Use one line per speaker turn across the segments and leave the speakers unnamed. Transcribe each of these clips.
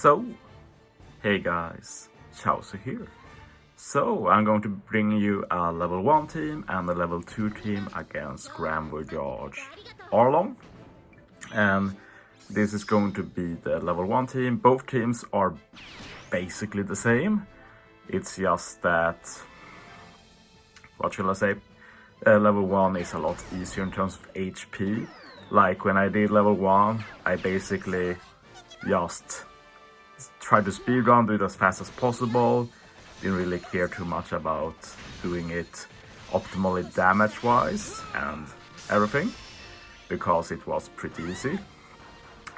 So, hey guys, Chauzu here. So, I'm going to bring you a level 1 team and a level 2 team against Voyage Arlong. And this is going to be the level 1 team. Both teams are basically the same. It's just that, what shall I say? Level 1 is a lot easier in terms of HP. Like when I did level 1, I basically just tried to speedrun, do it as fast as possible. Didn't really care too much about doing it optimally damage-wise and everything, because it was pretty easy.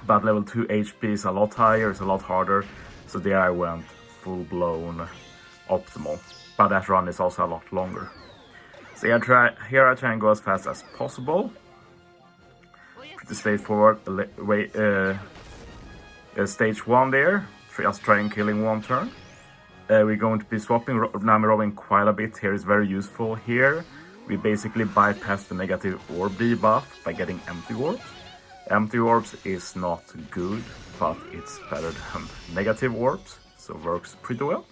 But level 2 HP is a lot higher, it's a lot harder, so there I went full-blown optimal. But that run is also a lot longer. So here I try and go as fast as possible. Pretty straightforward. Stage 1 there, just trying killing one turn. We're going to be swapping Nami Robin quite a bit. Here is very useful. Here we basically bypass the negative orb debuff by getting empty orbs. Empty orbs is not good, but it's better than negative orbs, so it works pretty well.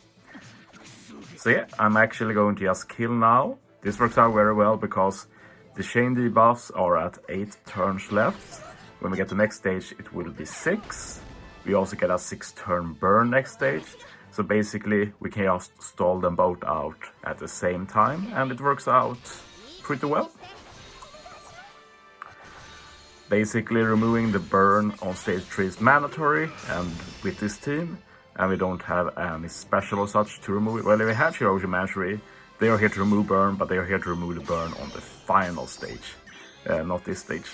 So yeah, I'm actually going to just kill now. This works out very well because the chain debuffs are at 8 turns left. When we get to the next stage, it will be 6. We also get a 6-turn burn next stage. So basically, we can just stall them both out at the same time, and it works out pretty well. Basically, removing the burn on stage 3 is mandatory, and with this team, and we don't have any special or such to remove it. Well, we have Hiyori, they are here to remove burn, but they are here to remove the burn on the final stage, not this stage.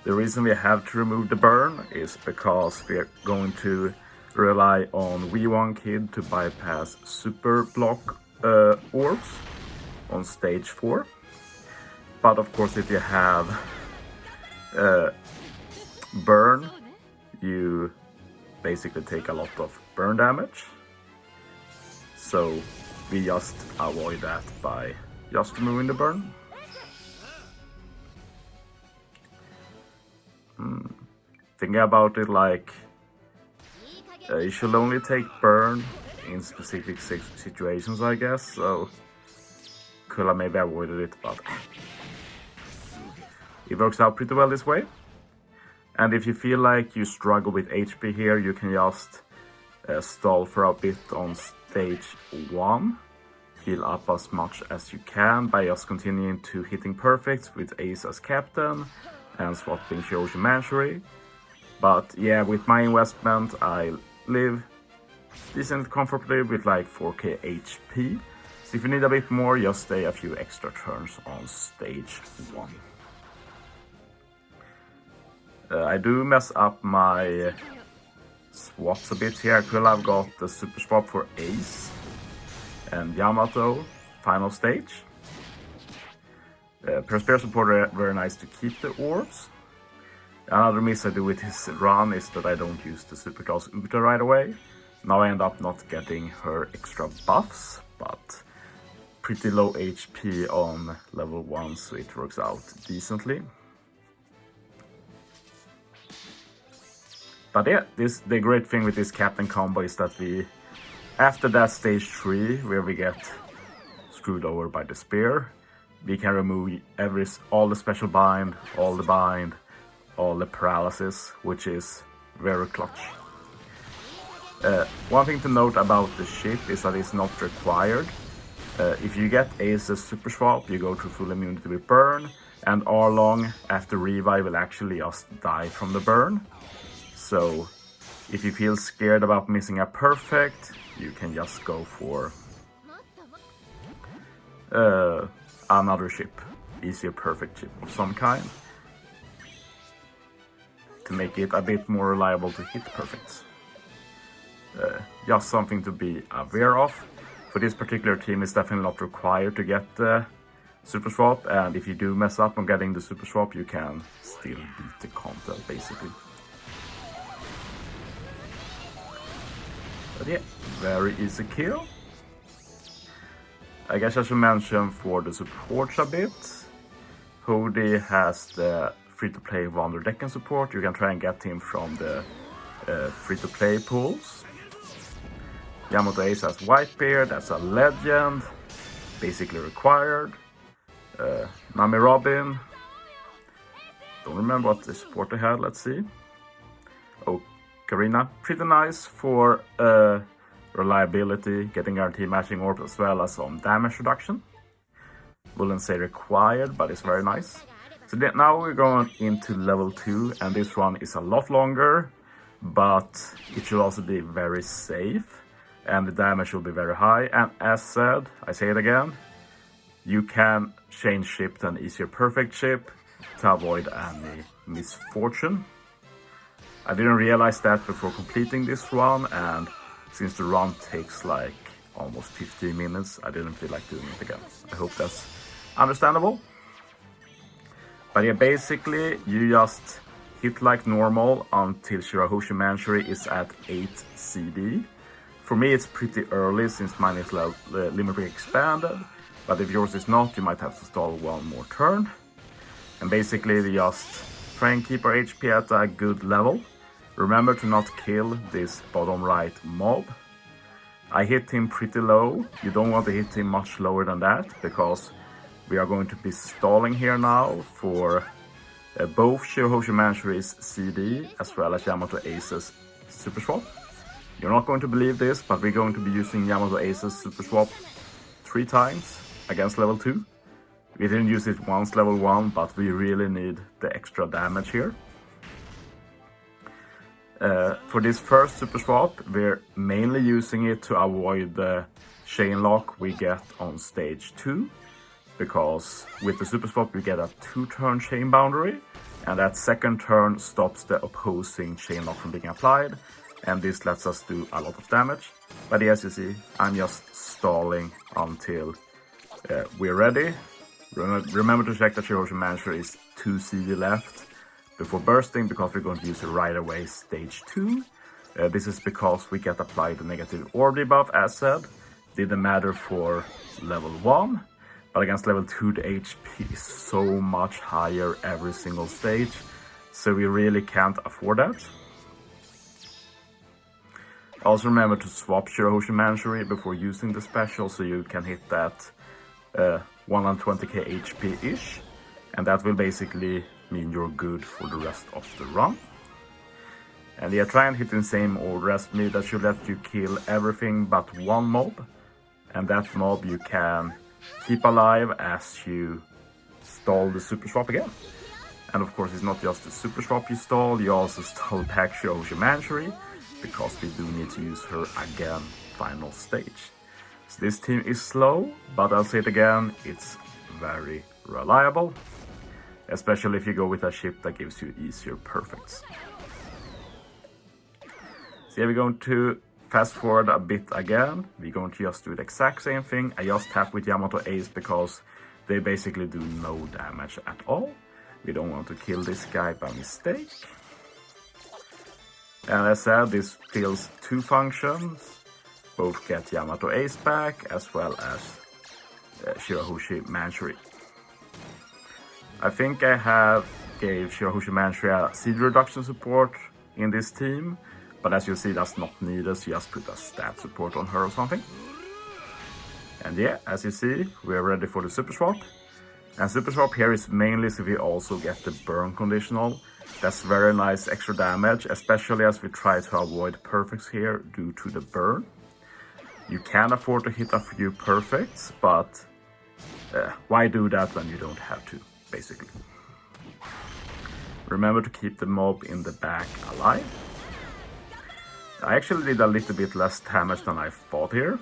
The reason we have to remove the burn is because we are going to rely on V1 Kid to bypass super block orbs on stage 4. But of course, if you have burn, you basically take a lot of burn damage. So we just avoid that by just removing the burn. Thinking about it, like you should only take burn in specific situations, I guess. So could have maybe avoided it, but it works out pretty well this way. And if you feel like you struggle with HP here, you can just stall for a bit on stage 1. Heal up as much as you can by just continuing to hitting perfects with Ace as captain and swapping Chauzu. But yeah, with my investment, I live decent comfortably with like 4k HP. So if you need a bit more, just stay a few extra turns on stage 1. I do mess up my swaps a bit here. I could have got the super swap for Ace and Yamato final stage. Per support, very nice to keep the orbs. Another miss I do with his run is that I don't use the superclass Uta right away. Now I end up not getting her extra buffs, but pretty low HP on level 1, so it works out decently. But yeah, the great thing with this captain combo is that we, after that stage 3, where we get screwed over by the spear, we can remove all the special bind, all the paralysis, which is very clutch. One thing to note about the ship is that it's not required. If you get Ace's super swap, you go to full immunity with burn, and Arlong after revive will actually just die from the burn. So if you feel scared about missing a perfect, you can just go for another ship, easier perfect ship of some kind, to make it a bit more reliable to hit perfects. Just something to be aware of. For this particular team, it's definitely not required to get the super swap, and if you do mess up on getting the super swap, you can still beat the content basically. But yeah, very easy kill. I guess I should mention for the supports a bit. Hodi has the free-to-play Wander Decken support. You can try and get him from the free-to-play pools. Yamato Ace has Whitebeard, that's a legend, basically required. Nami Robin, don't remember what the support they had, let's see. Oh, Karina, pretty nice for reliability, getting guaranteed matching orbs as well as some damage reduction. Wouldn't say required, but it's very nice. So now we're going into level 2, and this one is a lot longer, but it should also be very safe, and the damage will be very high. And as said, I say it again, you can change ship to an easier perfect ship to avoid any misfortune. I didn't realize that before completing this run, and since the run takes like almost 15 minutes, I didn't feel like doing it again. I hope that's understandable. But yeah, basically you just hit like normal until Shirahoshi Manchury is at 8 CD. For me it's pretty early since mine is limit break expanded, but if yours is not, you might have to stall one more turn. And basically we just try and keep our HP at a good level. Remember to not kill this bottom right mob. I hit him pretty low. You don't want to hit him much lower than that, because we are going to be stalling here now for both Shirahoshi Manchury's CD as well as Yamato Ace's Super Swap. You're not going to believe this, but we're going to be using Yamato Ace's Super Swap 3 times against level 2. We didn't use it once level 1, but we really need the extra damage here. For this first Super Swap, we're mainly using it to avoid the chain lock we get on stage 2. Because with the Super Swap we get a 2-turn chain boundary, and that second turn stops the opposing chain lock from being applied, and this lets us do a lot of damage. But as you see, I'm just stalling until we're ready. Remember to check that Shirahoshi Manchury is 2 CD left before bursting, because we're going to use it right away stage 2. This is because we get applied the negative orb debuff, as said. Didn't matter for level 1. But against level 2 the HP is so much higher every single stage, so we really can't afford that. Also remember to swap Shirahoshi Manchury before using the special, so you can hit that 120k HP-ish, and that will basically mean you're good for the rest of the run. And yeah, try and hit in the same order as me. That should let you kill everything but one mob, and that mob you can keep alive as you stall the Super Swap again. And of course it's not just the Super Swap you stall, you also stall back Shirahoshi Manchury, because we do need to use her again final stage. So this team is slow, but I'll say it again, it's very reliable, especially if you go with a ship that gives you easier perfects. So yeah, we're going to fast forward a bit again. We're going to just do the exact same thing. I just tap with Yamato Ace because they basically do no damage at all. We don't want to kill this guy by mistake. And as I said, this fills 2 functions. Both get Yamato Ace back as well as Shirahoshi Manchury. I think I have gave Shirahoshi Manchury a CD reduction support in this team. But as you see, that's not needed, so just put a stat support on her or something. And yeah, as you see, we're ready for the Super Swap. And Super Swap here is mainly so we also get the burn conditional. That's very nice extra damage, especially as we try to avoid perfects here due to the burn. You can afford to hit a few perfects, but why do that when you don't have to, basically. Remember to keep the mob in the back alive. I actually did a little bit less damage than I thought here.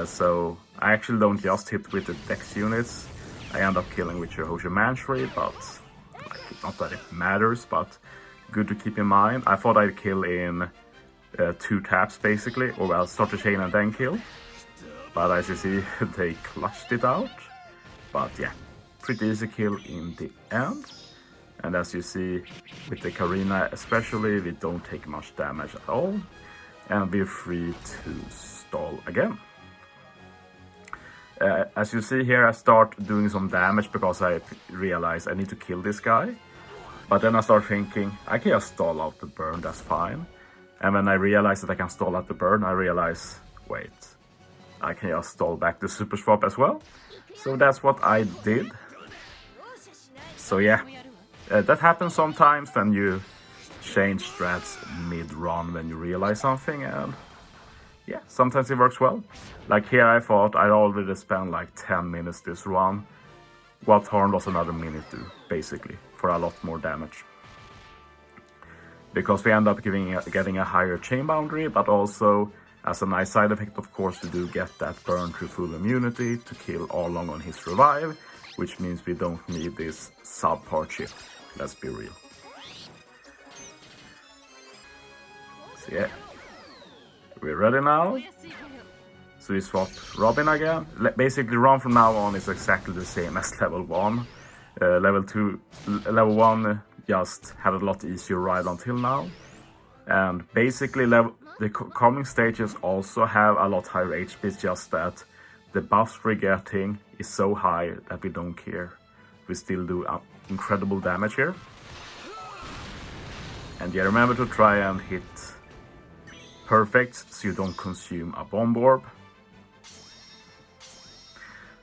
So I actually don't just hit with the dex units. I end up killing with Shirahoshi Manchury, but like, not that it matters, but good to keep in mind. I thought I'd kill in 2 taps basically, or well, start the chain and then kill. But as you see, they clutched it out. But yeah, pretty easy kill in the end. And as you see, with the Karina especially, we don't take much damage at all. And we're free to stall again. As you see here, I start doing some damage because I realize I need to kill this guy. But then I start thinking, I can just stall out the burn, that's fine. And when I realize that I can stall out the burn, I realize, wait, I can just stall back the super swap as well. So that's what I did. So yeah, that happens sometimes when you change strats mid-run when you realize something, and yeah, sometimes it works well. Like here I thought I'd already spent like 10 minutes this run. What harm does another minute do, basically, for a lot more damage? Because we end up getting a higher chain boundary, but also as a nice side effect, of course, we do get that burn through full immunity to kill Arlong on his revive, which means we don't need this subpar chip, let's be real. So yeah, we're ready now. So we swap Robin again. Basically, run from now on is exactly the same as level 1. Level 1 just had a lot easier ride until now. And basically, the coming stages also have a lot higher HP, it's just that the buffs we're getting is so high that we don't care. We still do incredible damage here. And yeah, remember to try and hit perfect so you don't consume a bomb orb.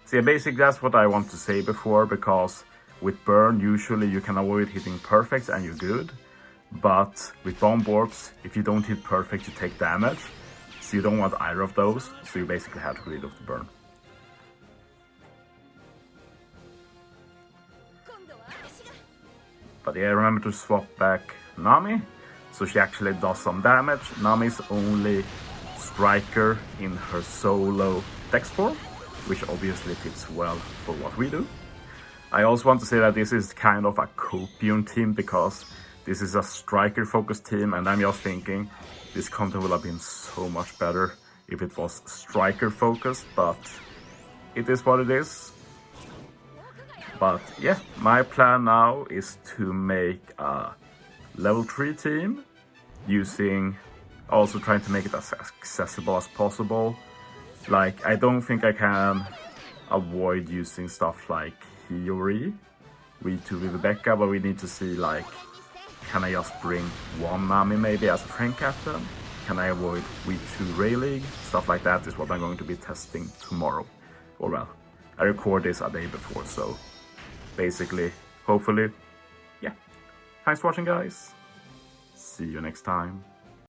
So yeah, basically that's what I want to say before, because with burn usually you can avoid hitting perfects and you're good. But with bomb orbs, if you don't hit perfect, you take damage. So you don't want either of those, so you basically have to get rid of the burn. But yeah, remember to swap back Nami, so she actually does some damage. Nami's only striker in her solo dex form, which obviously fits well for what we do. I also want to say that this is kind of a copium team, because this is a striker focused team, and I'm just thinking this content would have been so much better if it was striker focused, but it is what it is. But yeah, my plan now is to make a level 3 team, also trying to make it as accessible as possible. Like, I don't think I can avoid using stuff like Hiyori, V2 Vivibecca, but we need to see, like, can I just bring one Nami maybe as a friend captain? Can I avoid V2 Ray League? Stuff like that is what I'm going to be testing tomorrow. Or well, I record this a day before, so basically, hopefully, yeah. Thanks for watching, guys. See you next time.